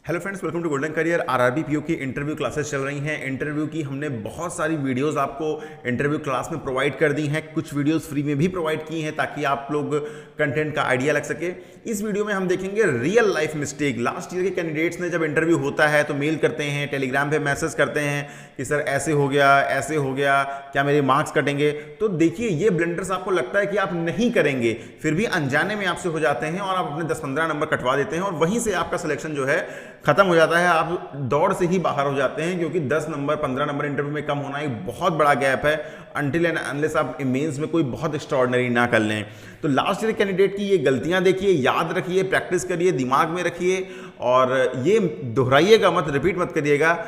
Hello friends, welcome to golden career. RRB PO की interview classes चल रही हैं। इंटरव्यू की हमने बहुत सारी वीडियोस आपको इंटरव्यू क्लास में प्रोवाइड कर दी हैं। कुछ वीडियोस फ्री में भी प्रोवाइड की हैं ताकि आप लोग कंटेंट का आइडिया लग सके। इस वीडियो में हम देखेंगे real life mistake. Last year के कैंडिडेट्स ने जब इंटरव्यू होता है तो मेल करते हैं, टेलीग्राम पे मैसेज करते हैं कि सर ऐसे हो गया, क्या मेरे मार्क्स कटेंगे। तो देखिए, ये ब्लंडर्स आपको लगता है कि आप नहीं करेंगे, फिर भी अनजाने में आपसे हो जाते हैं और आप अपने 10-15 नंबर कटवा देते हैं और वहीं से आपका सिलेक्शन जो है खत्म हो जाता है। आप दौड़ से ही बाहर हो जाते हैं, क्योंकि 10 नंबर 15 नंबर इंटरव्यू में कम होना एक बहुत बड़ा गैप है, अनटिल एंड अनलेस आप मेंस में कोई बहुत एक्स्ट्रॉर्डनरी ना कर लें। तो लास्ट ईयर कैंडिडेट की ये गलतियां देखिए, याद रखिए, प्रैक्टिस करिए, दिमाग में रखिए और ये दोहराइएगा मत, रिपीट मत करिएगा।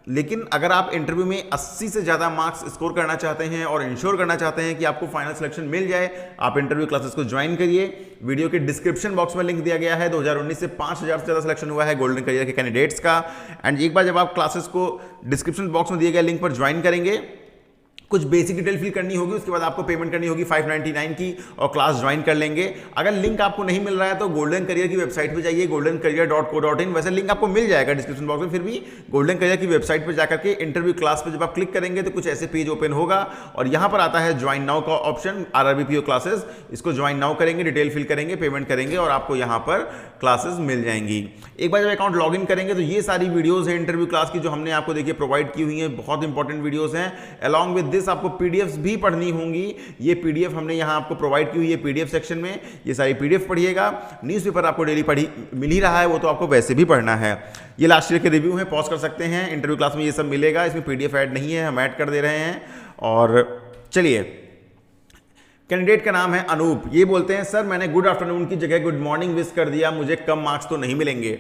लेकिन अगर आप इंटरव्यू में 80 से ज़्यादा मार्क्स स्कोर करना चाहते हैं और इंश्योर करना चाहते हैं कि आपको फाइनल सिलेक्शन मिल जाए, आप इंटरव्यू क्लासेस को ज्वाइन करिए। वीडियो के डिस्क्रिप्शन बॉक्स में लिंक दिया गया है। 2019 से 5000 से ज़्यादा सिलेक्शन हुआ है गोल्डन करियर के कैंडिडेट्स का। एंड एक बार जब आप क्लासेस को डिस्क्रिप्शन बॉक्स में दिए गए लिंक पर ज्वाइन करेंगे, कुछ बेसिक डिटेल फिल करनी होगी, उसके बाद आपको पेमेंट करनी होगी 599 की और क्लास ज्वाइन कर लेंगे। अगर लिंक आपको नहीं मिल रहा है तो गोल्डन करियर की वेबसाइट पे जाइए, goldencareer.co.in। वैसे लिंक आपको मिल जाएगा डिस्क्रिप्शन बॉक्स में, फिर भी गोल्डन करियर की वेबसाइट पर जाकर के इंटरव्यू क्लास पे जब आप क्लिक करेंगे तो कुछ ऐसे पेज ओपन होगा और यहाँ पर आता है ज्वाइन नाउ का ऑप्शन, आरआरबी पीओ क्लासेस। इसको ज्वाइन नाउ करेंगे, डिटेल फिल करेंगे, पेमेंट करेंगे और आपको यहाँ पर क्लासेस मिल जाएंगी। एक बार जब अकाउंट लॉग इन करेंगे तो ये सारी वीडियोज है इंटरव्यू क्लास की जो हमने आपको देखिए प्रोवाइड की हुई है, बहुत इंपॉर्टेंट वीडियोज हैं। अलॉन्ग विद दिस आपको पीडीएफ भी पढ़नी होंगी। ये पीडीएफ हमने यहां आपको प्रोवाइड की हुई है पीडीएफ सेक्शन में, ये सारी पीडीएफ पढ़िएगा। न्यूज़पेपर आपको डेली मिल ही रहा है, वो तो आपको वैसे भी पढ़ना है। ये लास्ट ईयर के रिव्यू है, पॉज कर सकते हैं। इंटरव्यू क्लास में ये सब मिलेगा, इसमें पीडीएफ ऐड नहीं है, हम ऐड कर दे रहे हैं। और चलिए, कैंडिडेट का नाम है अनूप। ये बोलते हैं सर मैंने गुड आफ्टरनून की जगह गुड मॉर्निंग विश कर दिया, मुझे कम मार्क्स तो नहीं मिलेंगे।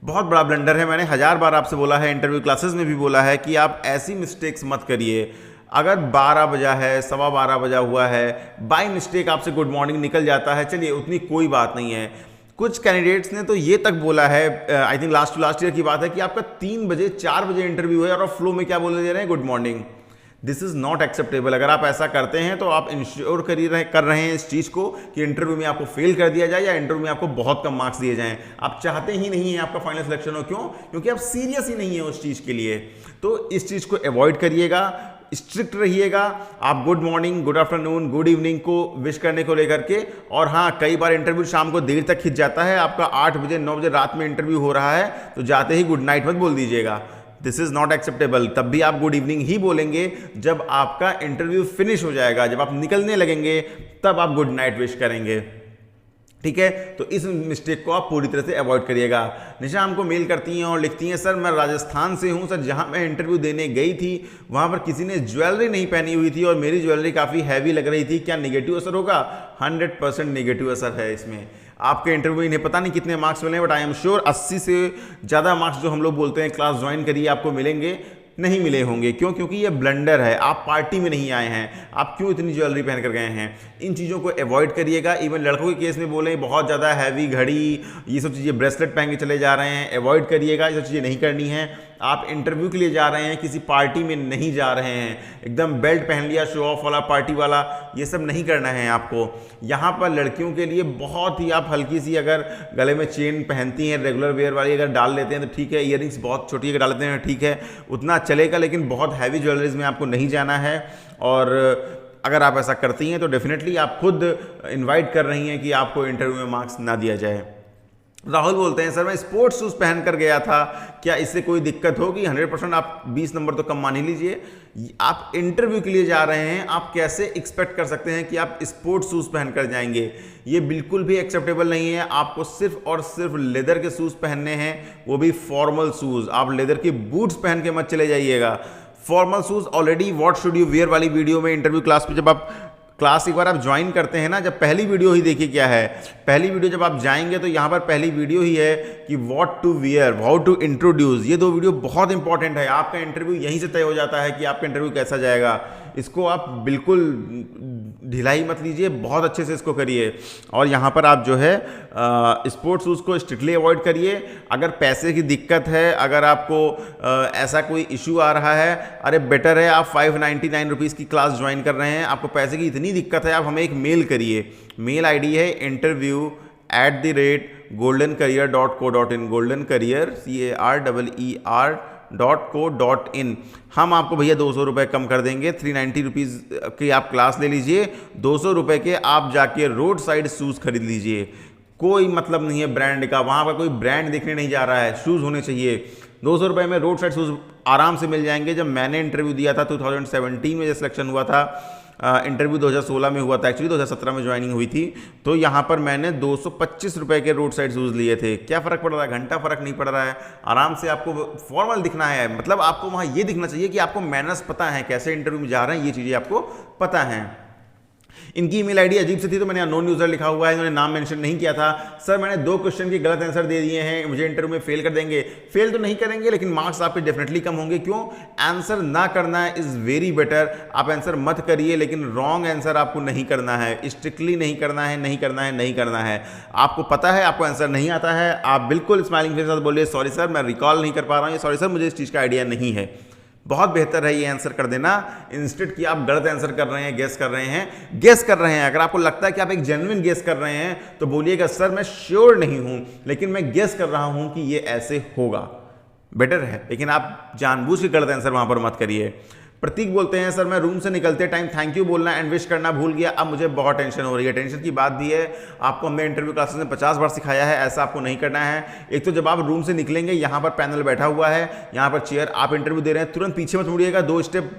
बहुत बड़ा ब्लंडर है। मैंने 1000 बार आपसे बोला है, इंटरव्यू क्लासेस में भी बोला है कि आप ऐसी मिस्टेक्स मत करिए। अगर 12 बजा है, 12:15 बजा हुआ है, बाय मिस्टेक आपसे गुड मॉर्निंग निकल जाता है, चलिए उतनी कोई बात नहीं है। कुछ कैंडिडेट्स ने तो ये तक बोला है, आई थिंक लास्ट ईयर की बात है, कि आपका 3 बजे 4 बजे इंटरव्यू है और आप फ्लो में क्या बोले दे रहे हैं, good morning. This is not acceptable. अगर आप ऐसा करते हैं तो आप इंश्योर कर रहे हैं इस चीज़ को कि इंटरव्यू में आपको फेल कर दिया जाए या इंटरव्यू में आपको बहुत कम मार्क्स दिए जाएं। आप चाहते ही नहीं है आपका फाइनल सिलेक्शन हो। क्यों? क्योंकि आप सीरियस ही नहीं है उस चीज़ के लिए। तो इस चीज़ को अवॉइड करिएगा, स्ट्रिक्ट रहिएगा। आप good morning, good afternoon, good evening को विश करने को लेकर के। और हाँ, कई बार इंटरव्यू शाम को देर तक खिंच जाता है, आपका 8 बजे 9 बजे रात में इंटरव्यू हो रहा है, तो जाते ही गुड नाइट मत बोल दीजिएगा। This is not acceptable. तब भी आप गुड इवनिंग ही बोलेंगे जब आपका इंटरव्यू फिनिश हो जाएगा, जब आप निकलने लगेंगे तब आप गुड नाइट विश करेंगे। ठीक है, तो इस मिस्टेक को आप पूरी तरह से अवॉइड करिएगा। निशा हमको मेल करती हैं और लिखती हैं सर मैं राजस्थान से हूं सर, जहां मैं इंटरव्यू देने गई थी वहां पर किसी ने ज्वेलरी नहीं पहनी हुई थी और मेरी ज्वेलरी काफ़ी हैवी लग रही थी, क्या नेगेटिव असर होगा? 100% नेगेटिव असर है इसमें। आपके इंटरव्यू इन्हें पता नहीं कितने मार्क्स मिले, बट आई एम श्योर 80 से ज़्यादा मार्क्स जो हम लोग बोलते हैं क्लास ज्वाइन करिए आपको मिलेंगे, नहीं मिले होंगे। क्यों? क्योंकि ये ब्लंडर है। आप पार्टी में नहीं आए हैं, आप क्यों इतनी ज्वेलरी पहन कर गए हैं? इन चीज़ों को अवॉइड करिएगा। इवन लड़कों के केस में बोले बहुत ज़्यादा हैवी घड़ी, ये सब चीज़ें, ब्रेसलेट पहन के चले जा रहे हैं, अवॉइड करिएगा। ये सब चीज़ें नहीं करनी है। आप इंटरव्यू के लिए जा रहे हैं, किसी पार्टी में नहीं जा रहे हैं, एकदम बेल्ट पहन लिया शो ऑफ वाला, पार्टी वाला, ये सब नहीं करना है आपको। यहाँ पर लड़कियों के लिए बहुत ही, आप हल्की सी अगर गले में चेन पहनती हैं रेगुलर वेयर वाली अगर डाल लेते हैं तो ठीक है, इयररिंग्स बहुत छोटी अगर डाल लेते हैं ठीक है, उतना चलेगा, लेकिन बहुत हैवी ज्वेलरीज में आपको नहीं जाना है। और अगर आप ऐसा करती हैं तो डेफिनेटली आप खुद इनवाइट कर रही हैं कि आपको इंटरव्यू में मार्क्स ना दिया जाए। राहुल बोलते हैं सर मैं स्पोर्ट्स शूज़ पहन कर गया था, क्या इससे कोई दिक्कत होगी? 100% आप 20 नंबर तो कम मान ही लीजिए। आप इंटरव्यू के लिए जा रहे हैं, आप कैसे एक्सपेक्ट कर सकते हैं कि आप स्पोर्ट्स शूज़ पहन कर जाएंगे? ये बिल्कुल भी एक्सेप्टेबल नहीं है। आपको सिर्फ और सिर्फ लेदर के शूज़ पहनने हैं, वो भी फॉर्मल शूज़। आप लेदर के बूट्स पहन के मत चले जाइएगा। Formal shoes already what should you wear वाली वीडियो में, इंटरव्यू क्लास पे जब आप क्लास एक बार आप ज्वाइन करते हैं ना, जब पहली वीडियो ही देखिए क्या है। पहली वीडियो जब आप जाएंगे तो यहाँ पर पहली वीडियो ही है कि what to wear, how to introduce. ये 2 वीडियो बहुत इंपॉर्टेंट है। आपका इंटरव्यू यहीं से तय हो जाता है कि आपका इंटरव्यू कैसा जाएगा। इसको आप बिल्कुल ढिलाई मत लीजिए, बहुत अच्छे से इसको करिए। और यहाँ पर आप जो है स्पोर्ट्स शूज़ को स्ट्रिक्टली अवॉइड करिए। अगर पैसे की दिक्कत है, अगर आपको ऐसा कोई इशू आ रहा है, अरे बेटर है आप 599 रुपीज़ की क्लास ज्वाइन कर रहे हैं, आपको पैसे की इतनी दिक्कत है, आप हमें एक मेल करिए। मेल आईडी है interview goldencareer.co.in, goldencareer career.co.in। हम आपको भैया 200 रुपये कम कर देंगे, 390 रुपीज़ की आप क्लास ले लीजिए, 200 रुपये के आप जाके रोड साइड शूज़ खरीद लीजिए। कोई मतलब नहीं है ब्रांड का, वहाँ पर कोई ब्रांड दिखने नहीं जा रहा है, शूज़ होने चाहिए। 200 रुपये में रोड साइड शूज़ आराम से मिल जाएंगे। जब मैंने इंटरव्यू दिया था 2017 में, जब सिलेक्शन हुआ था, इंटरव्यू 2016 में हुआ था, एक्चुअली 2017 में ज्वाइनिंग हुई थी, तो यहाँ पर मैंने 225 रुपये के रोड साइड शूज़ लिए थे। क्या फ़र्क पड़ रहा है? घंटा फ़र्क नहीं पड़ रहा है। आराम से आपको फॉर्मल दिखना है, मतलब आपको वहाँ ये दिखना चाहिए कि आपको मैनर्स पता है, कैसे इंटरव्यू में जा रहे हैं, ये चीज़ें आपको पता हैं। इनकी ईमेल आईडी अजीब से थी तो मैंने अननोन यूजर लिखा हुआ है, इन्होंने नाम मेंशन नहीं किया था। सर मैंने 2 क्वेश्चन के गलत आंसर दे दिए हैं, मुझे इंटरव्यू में फेल कर देंगे। फेल तो नहीं करेंगे, लेकिन मार्क्स आपके डेफिनेटली कम होंगे। क्यों? आंसर ना करना इज वेरी बेटर। आप आंसर मत करिए, लेकिन रॉन्ग आंसर आपको नहीं करना है, स्ट्रिक्टली नहीं करना है, नहीं करना है, नहीं करना है। आपको पता है आपको आंसर नहीं आता है, आप बिल्कुल स्माइलिंग फेस के साथ बोलिए, सॉरी सर मैं रिकॉल नहीं कर पा रहा हूँ, सॉरी सर मुझे इस चीज़ का आइडिया नहीं है। बहुत बेहतर है ये आंसर कर देना, इंस्टेड कि आप गलत आंसर कर रहे हैं, गेस कर रहे हैं। गेस कर रहे हैं, अगर आपको लगता है कि आप एक जेन्युइन गेस कर रहे हैं तो बोलिएगा सर मैं श्योर नहीं हूं, लेकिन मैं गेस कर रहा हूं कि ये ऐसे होगा, बेटर है। लेकिन आप जानबूझ के गलत आंसर वहां पर मत करिए। प्रतीक बोलते हैं सर मैं रूम से निकलते टाइम थैंक यू बोलना एंड विश करना भूल गया, अब मुझे बहुत टेंशन हो रही है। टेंशन की बात भी है, आपको हमने इंटरव्यू क्लासेस में 50 बार सिखाया है, ऐसा आपको नहीं करना है। एक तो जब आप रूम से निकलेंगे, यहाँ पर पैनल बैठा हुआ है, यहाँ पर चेयर, आप इंटरव्यू दे रहे हैं, तुरंत पीछे मत मुड़िएगा, 2 स्टेप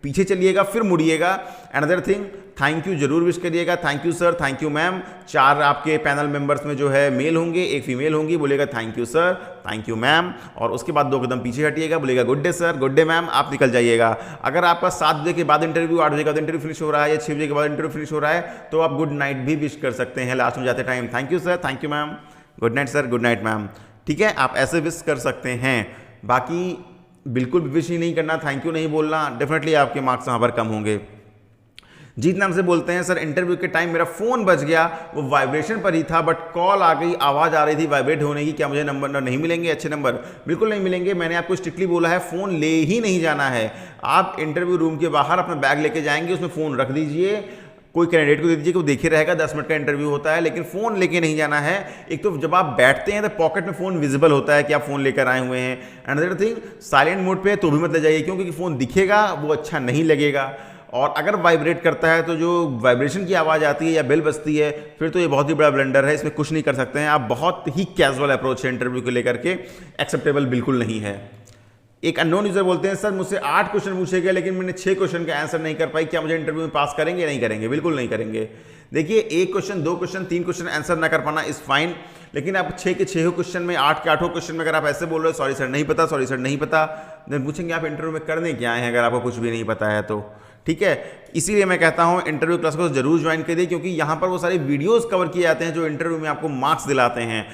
पीछे चलिएगा फिर मुड़िएगा। अनदर थिंग, थैंक यू जरूर विश करिएगा, thank you sir, thank you ma'am. 4 आपके पैनल मेंबर्स में जो है मेल होंगे, 1 फीमेल होंगी, बोलेगा thank you sir, thank you ma'am, और उसके बाद 2 कदम पीछे हटिएगा, बोलेगा good day sir, good day ma'am, आप निकल जाइएगा। अगर आपका 7 बजे के बाद इंटरव्यू, 8 बजे के बाद इंटरव्यू फिनिश हो रहा है, या 6 बजे के बाद इंटरव्यू फिनिश हो रहा है, तो आप गुड नाइट भी विश कर सकते हैं लास्ट में जाते time, thank you sir, thank you ma'am, good night sir, good night ma'am. ठीक है, आप ऐसे विश कर सकते हैं। बाकी बिल्कुल विश ही नहीं करना, थैंक यू नहीं बोलना, डेफिनेटली आपके मार्क्स वहाँ पर कम होंगे। जीत नाम से बोलते हैं सर इंटरव्यू के टाइम मेरा फ़ोन बज गया, वो वाइब्रेशन पर ही था बट कॉल आ गई, आवाज़ आ रही थी वाइब्रेट होने की, क्या मुझे नंबर नहीं मिलेंगे? अच्छे नंबर बिल्कुल नहीं मिलेंगे। मैंने आपको स्ट्रिक्टली बोला है फ़ोन ले ही नहीं जाना है। आप इंटरव्यू रूम के बाहर अपना बैग लेके जाएंगे, उसमें फ़ोन रख दीजिए, कोई कैंडिडेट को दे दीजिए कि वो देखे रहेगा, 10 मिनट का इंटरव्यू होता है, लेकिन फ़ोन लेके नहीं जाना है। एक तो जब आप बैठते हैं तो पॉकेट में फ़ोन विजिबल होता है कि आप फ़ोन लेकर आए हुए हैं। अनदर थिंग, साइलेंट मोड पे तो भी मत ले जाइए, क्योंकि फ़ोन दिखेगा वो अच्छा नहीं लगेगा। और अगर वाइब्रेट करता है तो जो वाइब्रेशन की आवाज़ आती है या बेल बजती है, फिर तो ये बहुत ही बड़ा ब्लंडर है, इसमें कुछ नहीं कर सकते हैं आप। बहुत ही कैजुअल अप्रोच है इंटरव्यू को लेकर के, एक्सेप्टेबल बिल्कुल नहीं है। एक अननोन यूजर बोलते हैं सर मुझसे 8 क्वेश्चन पूछे गए, लेकिन मैंने 6 क्वेश्चन का आंसर नहीं कर पाई, क्या मुझे इंटरव्यू में पास करेंगे? नहीं करेंगे, बिल्कुल नहीं करेंगे। देखिए 1 क्वेश्चन, 2 क्वेश्चन, 3 क्वेश्चन आंसर ना कर पाना इज फाइन, लेकिन आप 6 के 6 क्वेश्चन में, 8 के 8 क्वेश्चन में अगर आप ऐसे बोल रहे हो सॉरी सर नहीं पता, सॉरी सर नहीं पता, देन पूछेंगे आप इंटरव्यू में करने क्या आए हैं अगर आपको कुछ भी नहीं पता है तो। ठीक है, इसीलिए मैं कहता हूं इंटरव्यू क्लास को जरूर ज्वाइन करिए, क्योंकि यहां पर वो सारे वीडियोस कवर किए जाते हैं जो इंटरव्यू में आपको मार्क्स दिलाते हैं।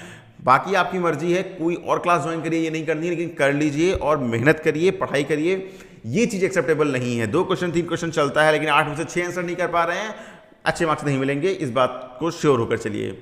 बाकी आपकी मर्जी है, कोई और क्लास ज्वाइन करिए, ये नहीं करनी है, लेकिन कर लीजिए और मेहनत करिए, पढ़ाई करिए। ये चीज़ एक्सेप्टेबल नहीं है। 2 क्वेश्चन 3 क्वेश्चन चलता है, लेकिन 8 में से 6 आंसर नहीं कर पा रहे हैं, अच्छे मार्क्स नहीं मिलेंगे, इस बात को श्योर होकर चलिए।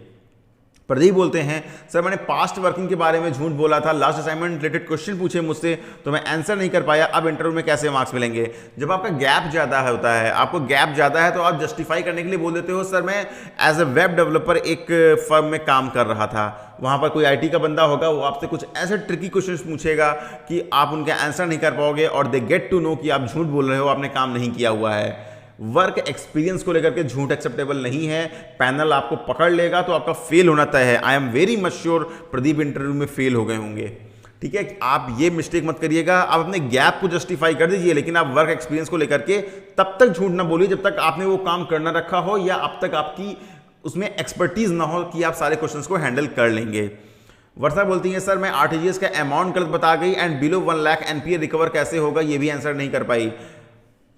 प्रदीप बोलते हैं सर मैंने पास्ट वर्किंग के बारे में झूठ बोला था, लास्ट असाइनमेंट रिलेटेड क्वेश्चन पूछे मुझसे तो मैं आंसर नहीं कर पाया, अब इंटरव्यू में कैसे मार्क्स मिलेंगे? जब आपका गैप ज़्यादा होता है, आपको गैप ज़्यादा है, तो आप जस्टिफाई करने के लिए बोल देते हो सर मैं एज अ वेब डेवलपर एक फर्म में काम कर रहा था, वहाँ पर कोई IT का बंदा होगा, वो आपसे कुछ ऐसे ट्रिकी क्वेश्चन पूछेगा कि आप उनके आंसर नहीं कर पाओगे, और दे गेट टू नो कि आप झूठ बोल रहे हो, आपने काम नहीं किया हुआ है। वर्क एक्सपीरियंस को लेकर के झूठ एक्सेप्टेबल नहीं है। पैनल आपको पकड़ लेगा तो आपका फेल होना तय है। I am very much sure Pradeep interview में फेल हो गए होंगे। ठीक है, आप ये मिस्टेक मत करिएगा। आप अपने गैप को जस्टिफाई कर दीजिए, लेकिन आप वर्क एक्सपीरियंस को लेकर के तब तक झूठ ना बोलिए जब तक आपने वो काम करना रखा हो, या अब तक आपकी उसमें एक्सपर्टीज ना हो कि आप सारे क्वेश्चंस को हैंडल कर लेंगे। वर्षा बोलती है सर मैं RTGS का अमाउंट गलत बता गई and below 1 lakh NPA recover कैसे होगा, ये भी आंसर नहीं कर पाई।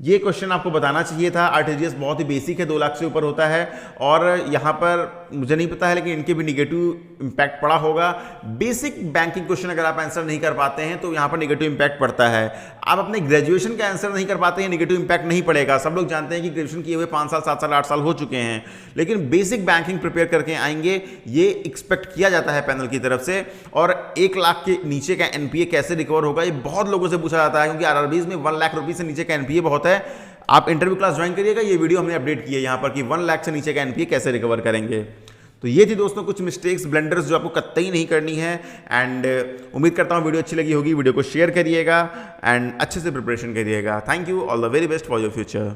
ये क्वेश्चन आपको बताना चाहिए था। RTGS बहुत ही बेसिक है, 2 लाख से ऊपर होता है, और यहाँ पर मुझे नहीं पता है, लेकिन इनके भी निगेटिव इंपैक्ट पड़ा होगा। बेसिक बैंकिंग क्वेश्चन अगर आप आंसर नहीं कर पाते हैं तो यहाँ पर निगेटिव इंपैक्ट पड़ता है। आप अपने ग्रेजुएशन का आंसर नहीं कर पाते हैं, निगेटिव इंपैक्ट नहीं पड़ेगा। सब लोग जानते हैं कि ग्रेजुएशन किए हुए 5 साल 7 साल 8 साल हो चुके हैं, लेकिन बेसिक बैंकिंग प्रिपेयर करके आएंगे, ये एक्सपेक्ट किया जाता है पैनल की तरफ से। और 1 लाख के नीचे का NPA कैसे रिकवर होगा, ये बहुत लोगों से पूछा जाता है, क्योंकि RRBs में 1 लाख रुपये से नीचे का NPA बहुत है। आप इंटरव्यू क्लास ज्वाइन करिएगा, ये वीडियो हमने अपडेट की है यहाँ पर कि 1 लाख से नीचे का NPA कैसे रिकवर करेंगे। तो ये थी दोस्तों कुछ मिस्टेक्स, ब्लंडर्स जो आपको कतई नहीं करनी है। एंड उम्मीद करता हूँ वीडियो अच्छी लगी होगी। वीडियो को शेयर करिएगा एंड अच्छे से प्रिपरेशन करिएगा। Thank you, all the very best for your future.